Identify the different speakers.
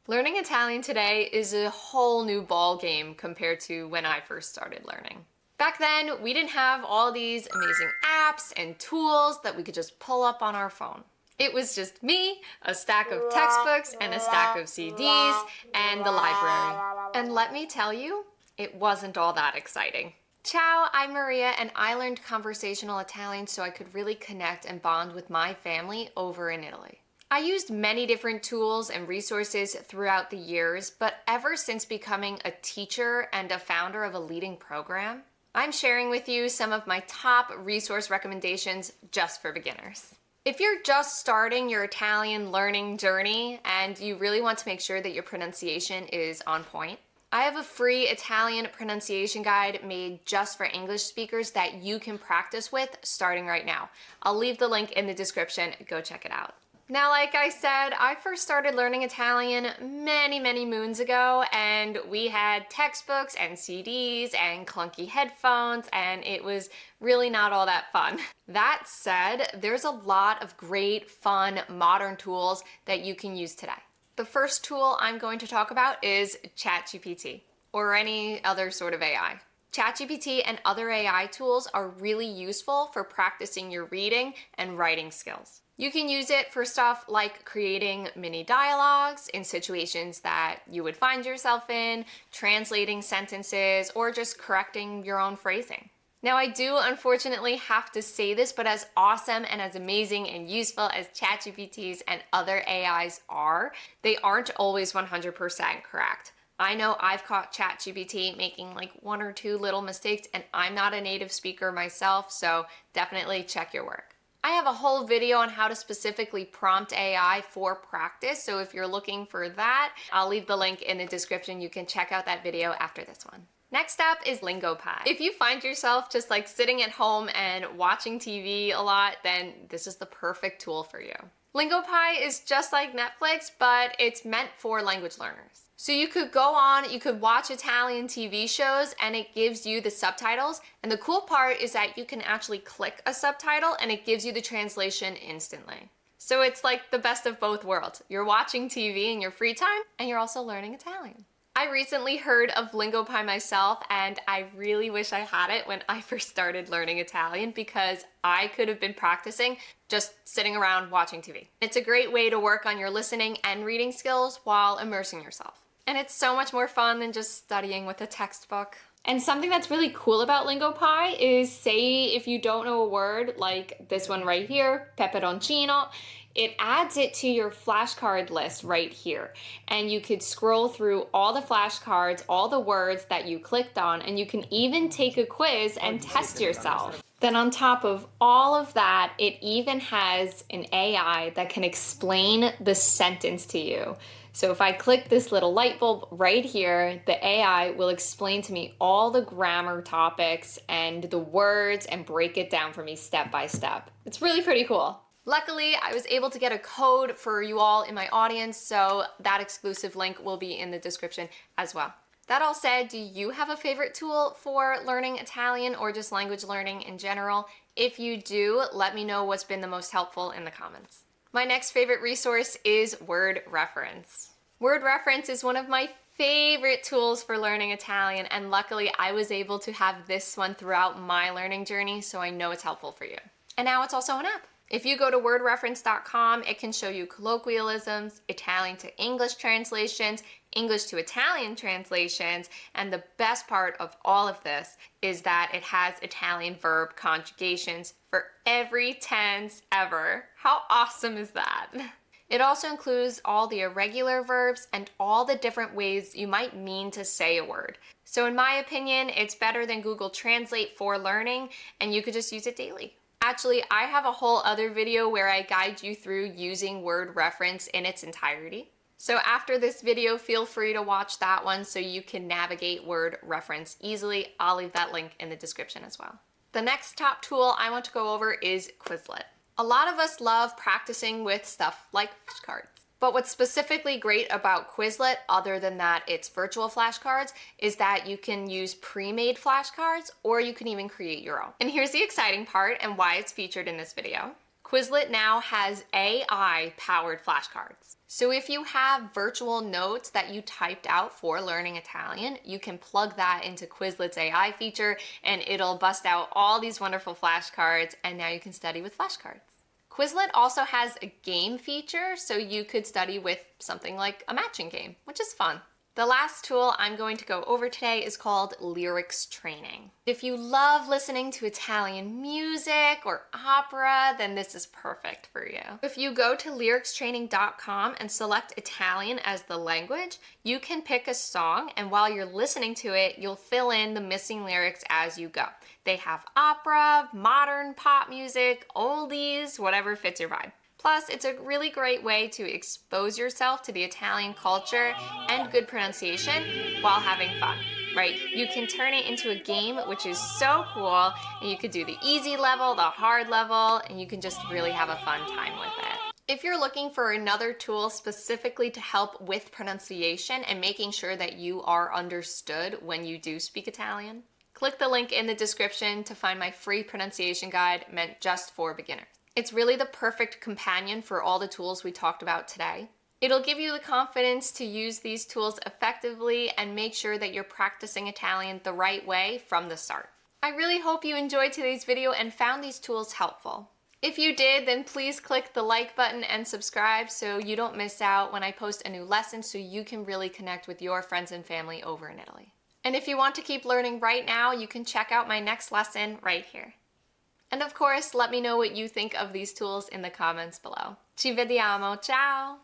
Speaker 1: Learning Italian today is a whole new ball game compared to when I first started learning. Back then, we didn't have all these amazing apps and tools that we could just pull up on our phone. It was just me, a stack of textbooks, and a stack of CDs, and the library. And let me tell you, it wasn't all that exciting. Ciao, I'm Maria, and I learned conversational Italian so I could really connect and bond with my family over in Italy. I used many different tools and resources throughout the years, but ever since becoming a teacher and a founder of a leading program, I'm sharing with you some of my top resource recommendations just for beginners. If you're just starting your Italian learning journey and you really want to make sure that your pronunciation is on point, I have a free Italian pronunciation guide made just for English speakers that you can practice with starting right now. I'll leave the link in the description. Go check it out. Now, like I said, I first started learning Italian many moons ago, and we had textbooks and CDs and clunky headphones, and it was really not all that fun. That said, there's a lot of great, fun, modern tools that you can use today. The first tool I'm going to talk about is ChatGPT, or any other sort of AI. ChatGPT and other AI tools are really useful for practicing your reading and writing skills. You can use it for stuff like creating mini dialogues in situations that you would find yourself in, translating sentences, or just correcting your own phrasing. Now, I do unfortunately have to say this, but as awesome and as amazing and useful as ChatGPTs and other AIs are, they aren't always 100% correct. I know I've caught ChatGPT making like one or two little mistakes, and I'm not a native speaker myself, so definitely check your work. I have a whole video on how to specifically prompt AI for practice, so if you're looking for that, I'll leave the link in the description. You can check out that video after this one. Next up is Lingopie. If you find yourself just like sitting at home and watching TV a lot, then this is the perfect tool for you. Lingopie is just like Netflix, but it's meant for language learners. So you could go on, you could watch Italian TV shows, and it gives you the subtitles. And the cool part is that you can actually click a subtitle and it gives you the translation instantly. So it's like the best of both worlds. You're watching TV in your free time, and you're also learning Italian. I recently heard of Lingopie myself, and I really wish I had it when I first started learning Italian, because I could have been practicing just sitting around watching TV. It's a great way to work on your listening and reading skills while immersing yourself. And it's so much more fun than just studying with a textbook. And something that's really cool about Lingopie is, say if you don't know a word like this one right here, peperoncino, it adds it to your flashcard list right here. And you could scroll through all the flashcards, all the words that you clicked on, and you can even take a quiz and test yourself. Then on top of all of that, it even has an AI that can explain the sentence to you. So if I click this little light bulb right here, the AI will explain to me all the grammar topics and the words and break it down for me step by step. It's really pretty cool. Luckily, I was able to get a code for you all in my audience, so that exclusive link will be in the description as well. That all said, do you have a favorite tool for learning Italian or just language learning in general? If you do, let me know what's been the most helpful in the comments. My next favorite resource is WordReference. WordReference is one of my favorite tools for learning Italian, and luckily I was able to have this one throughout my learning journey, so I know it's helpful for you. And now it's also an app. If you go to wordreference.com, it can show you colloquialisms, Italian to English translations, English to Italian translations, and the best part of all of this is that it has Italian verb conjugations for every tense ever. How awesome is that? It also includes all the irregular verbs and all the different ways you might mean to say a word. So in my opinion, it's better than Google Translate for learning, and you could just use it daily. Actually, I have a whole other video where I guide you through using WordReference in its entirety. So after this video, feel free to watch that one so you can navigate WordReference easily. I'll leave that link in the description as well. The next top tool I want to go over is Quizlet. A lot of us love practicing with stuff like flashcards. But what's specifically great about Quizlet, other than that it's virtual flashcards, is that you can use pre-made flashcards, or you can even create your own. And here's the exciting part and why it's featured in this video. Quizlet now has AI-powered flashcards. So if you have virtual notes that you typed out for learning Italian, you can plug that into Quizlet's AI feature and it'll bust out all these wonderful flashcards, and now you can study with flashcards. Quizlet also has a game feature, so you could study with something like a matching game, which is fun. The last tool I'm going to go over today is called Lyrics Training. If you love listening to Italian music or opera, then this is perfect for you. If you go to lyricstraining.com and select Italian as the language, you can pick a song, and while you're listening to it, you'll fill in the missing lyrics as you go. They have opera, modern pop music, oldies, whatever fits your vibe. Plus, it's a really great way to expose yourself to the Italian culture and good pronunciation while having fun, right? You can turn it into a game, which is so cool, and you could do the easy level, the hard level, and you can just really have a fun time with it. If you're looking for another tool specifically to help with pronunciation and making sure that you are understood when you do speak Italian, click the link in the description to find my free pronunciation guide meant just for beginners. It's really the perfect companion for all the tools we talked about today. It'll give you the confidence to use these tools effectively and make sure that you're practicing Italian the right way from the start. I really hope you enjoyed today's video and found these tools helpful. If you did, then please click the like button and subscribe so you don't miss out when I post a new lesson, so you can really connect with your friends and family over in Italy. And if you want to keep learning right now, you can check out my next lesson right here. And of course, let me know what you think of these tools in the comments below. Ci vediamo, ciao!